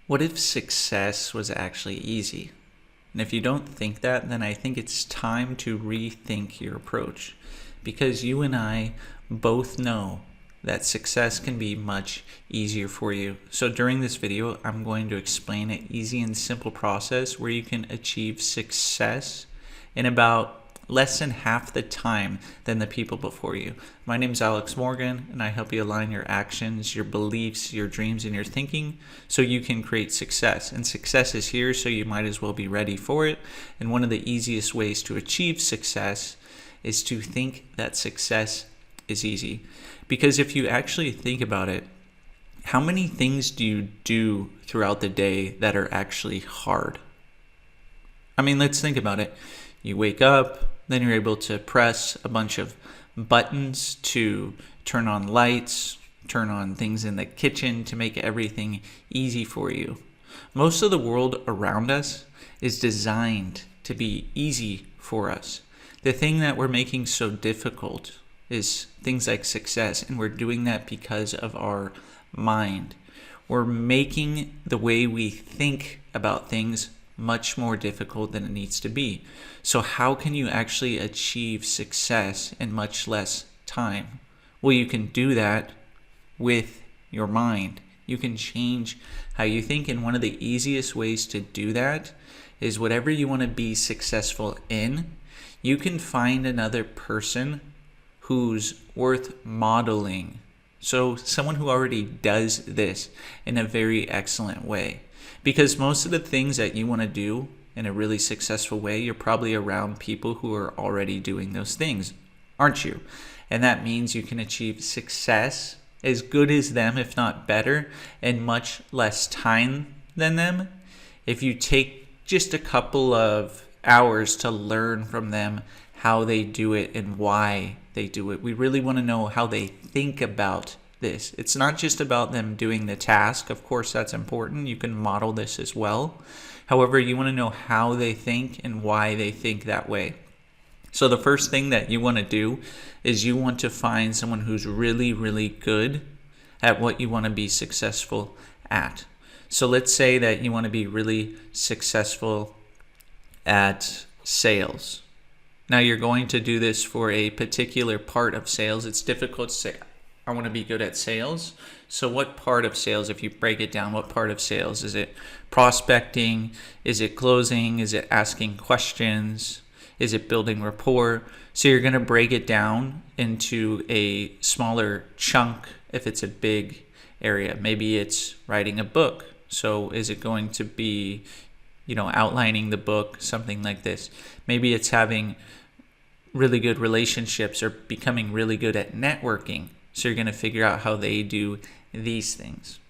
What if success was actually easy? And if you don't think that, then I think it's time to rethink your approach. Because you and I both know that success can be much easier for you. So during this video, I'm going to explain an easy and simple process where you can achieve success in about less than half the time than the people before you. My name is Alex Morgan, and I help you align your actions, your beliefs, your dreams, and your thinking so you can create success. And success is here, so you might as well be ready for it. And one of the easiest ways to achieve success is to think that success is easy. Because if you actually think about it, how many things do you do throughout the day that are actually hard? I mean, let's think about it. You wake up, then you're able to press a bunch of buttons to turn on lights, turn on things in the kitchen to make everything easy for you. Most of the world around us is designed to be easy for us. The thing that we're making so difficult is things like success, and we're doing that because of our mind. We're making the way we think about things much more difficult than it needs to be. So how can you actually achieve success in much less time? Well, you can do that with your mind. You can change how you think, and one of the easiest ways to do that is whatever you want to be successful in, you can find another person who's worth modeling. So someone who already does this in a very excellent way. Because most of the things that you want to do in a really successful way, you're probably around people who are already doing those things, aren't you? And that means you can achieve success as good as them, if not better, in much less time than them. If you take just a couple of hours to learn from them how they do it and why they do it. We really want to know how they think about this. It's not just about them doing the task. Of course, that's important. You can model this as well. However, you want to know how they think and why they think that way. So the first thing that you want to do is you want to find someone who's really, really good at what you want to be successful at. So let's say that you want to be really successful at sales. Now you're going to do this for a particular part of sales. It's difficult to say, I want to be good at sales. So what part of sales, if you break it down, what part of sales? Is it prospecting? Is it closing? Is it asking questions? Is it building rapport? So you're going to break it down into a smaller chunk if it's a big area. Maybe it's writing a book. So is it going to be, outlining the book, something like this? Maybe it's having really good relationships or becoming really good at networking. So you're going to figure out how they do these things.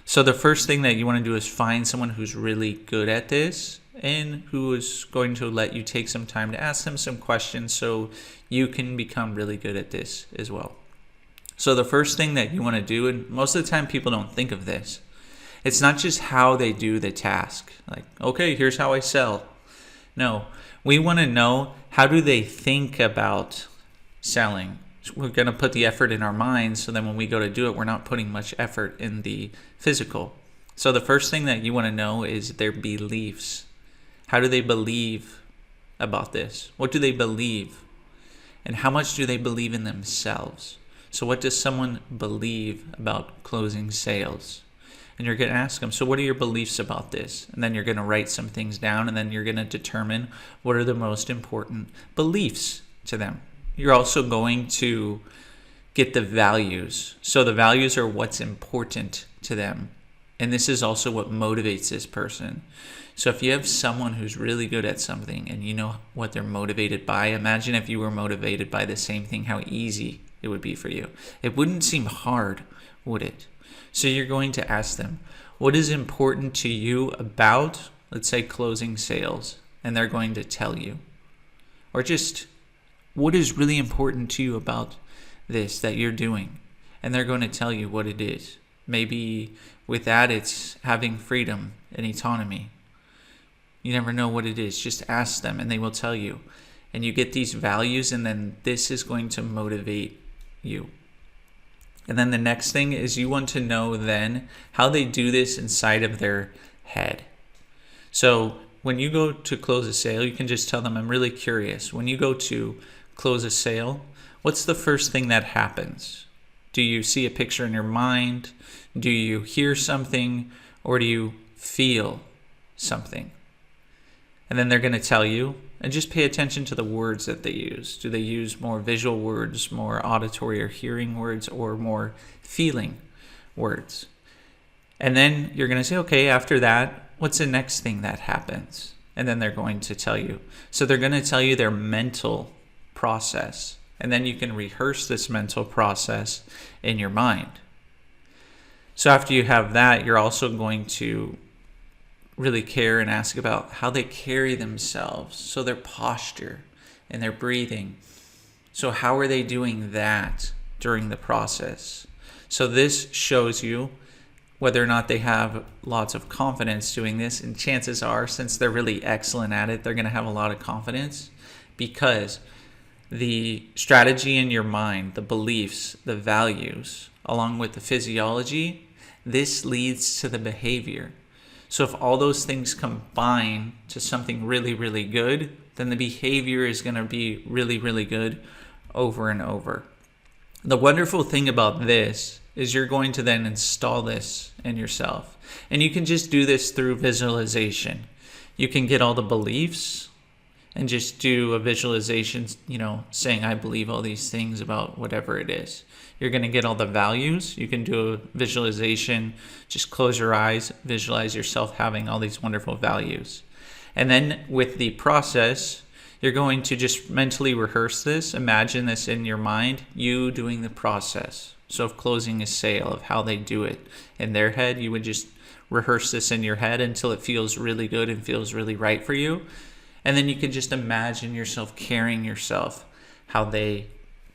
So the first thing that you want to do is find someone who's really good at this and who is going to let you take some time to ask them some questions so you can become really good at this as well. So the first thing that you want to do, and most of the time people don't think of this, it's not just how they do the task. Like, okay, here's how I sell. No, we want to know, how do they think about selling? We're going to put the effort in our minds, so then when we go to do it, we're not putting much effort in the physical. So the first thing that you want to know is their beliefs. How do they believe about this? What do they believe? And how much do they believe in themselves? So what does someone believe about closing sales? And you're going to ask them, so what are your beliefs about this? And then you're going to write some things down, and then you're going to determine what are the most important beliefs to them. You're also going to get the values. So the values are what's important to them. And this is also what motivates this person. So if you have someone who's really good at something and you know what they're motivated by, imagine if you were motivated by the same thing, how easy it would be for you. It wouldn't seem hard, would it? So you're going to ask them, what is important to you about, let's say, closing sales? And they're going to tell you. Or just, what is really important to you about this that you're doing? And they're going to tell you what it is. Maybe with that, it's having freedom and autonomy. You never know what it is. Just ask them and they will tell you. And you get these values, and then this is going to motivate you. And then the next thing is you want to know then how they do this inside of their head. So when you go to close a sale, you can just tell them, I'm really curious. When you go to close a sale, what's the first thing that happens? Do you see a picture in your mind? Do you hear something? Or do you feel something? And then they're going to tell you, and just pay attention to the words that they use. Do they use more visual words, more auditory or hearing words, or more feeling words? And then you're going to say, okay, after that, what's the next thing that happens? And then they're going to tell you. So they're going to tell you their mental process. And then you can rehearse this mental process in your mind. So after you have that, you're also going to really care and ask about how they carry themselves. So their posture and their breathing. So how are they doing that during the process? So this shows you whether or not they have lots of confidence doing this. And chances are, since they're really excellent at it, they're going to have a lot of confidence, because the strategy in your mind, the beliefs, the values, along with the physiology, this leads to the behavior. So if all those things combine to something really, really good, then the behavior is going to be really, really good over and over. The wonderful thing about this is you're going to then install this in yourself. And you can just do this through visualization. You can get all the beliefs and just do a visualization, saying, I believe all these things about whatever it is. You're going to get all the values. You can do a visualization. Just close your eyes, visualize yourself having all these wonderful values. And then with the process, you're going to just mentally rehearse this. Imagine this in your mind, you doing the process. So if closing a sale, of how they do it in their head, you would just rehearse this in your head until it feels really good and feels really right for you. And then you can just imagine yourself carrying yourself, how they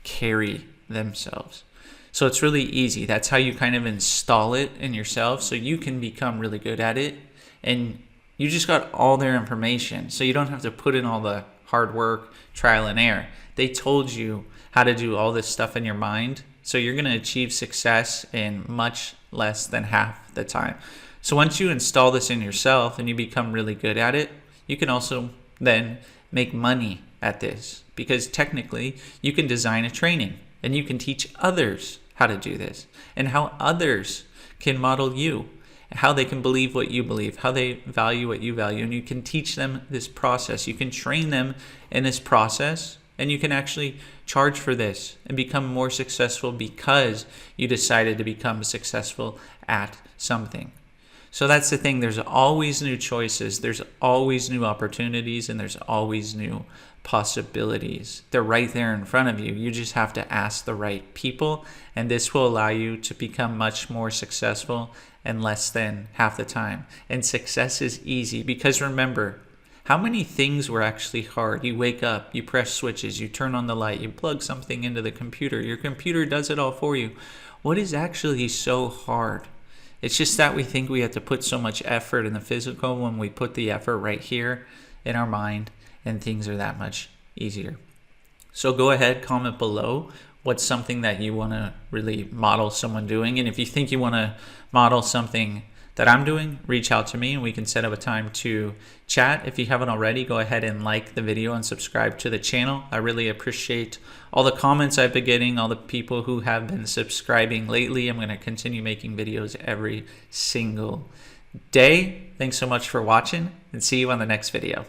carry themselves. So it's really easy. That's how you kind of install it in yourself so you can become really good at it. And you just got all their information. So you don't have to put in all the hard work, trial and error. They told you how to do all this stuff in your mind. So you're going to achieve success in much less than half the time. So once you install this in yourself and you become really good at it, you can also then make money at this, because technically you can design a training and you can teach others how to do this and how others can model you, how they can believe what you believe, how they value what you value, and you can teach them this process. You can train them in this process, and you can actually charge for this and become more successful because you decided to become successful at something. So that's the thing. There's always new choices. There's always new opportunities, and there's always new possibilities. They're right there in front of you. You just have to ask the right people, and this will allow you to become much more successful in less than half the time. And success is easy, because remember, how many things were actually hard? You wake up, you press switches, you turn on the light, you plug something into the computer. Your computer does it all for you. What is actually so hard? It's just that we think we have to put so much effort in the physical when we put the effort right here in our mind, and things are that much easier. So go ahead, comment below what's something that you want to really model someone doing. And if you think you want to model something that I'm doing, reach out to me and we can set up a time to chat. If you haven't already, go ahead and like the video and subscribe to the channel. I really appreciate all the comments I've been getting, all the people who have been subscribing lately. I'm going to continue making videos every single day. Thanks so much for watching, and see you on the next video.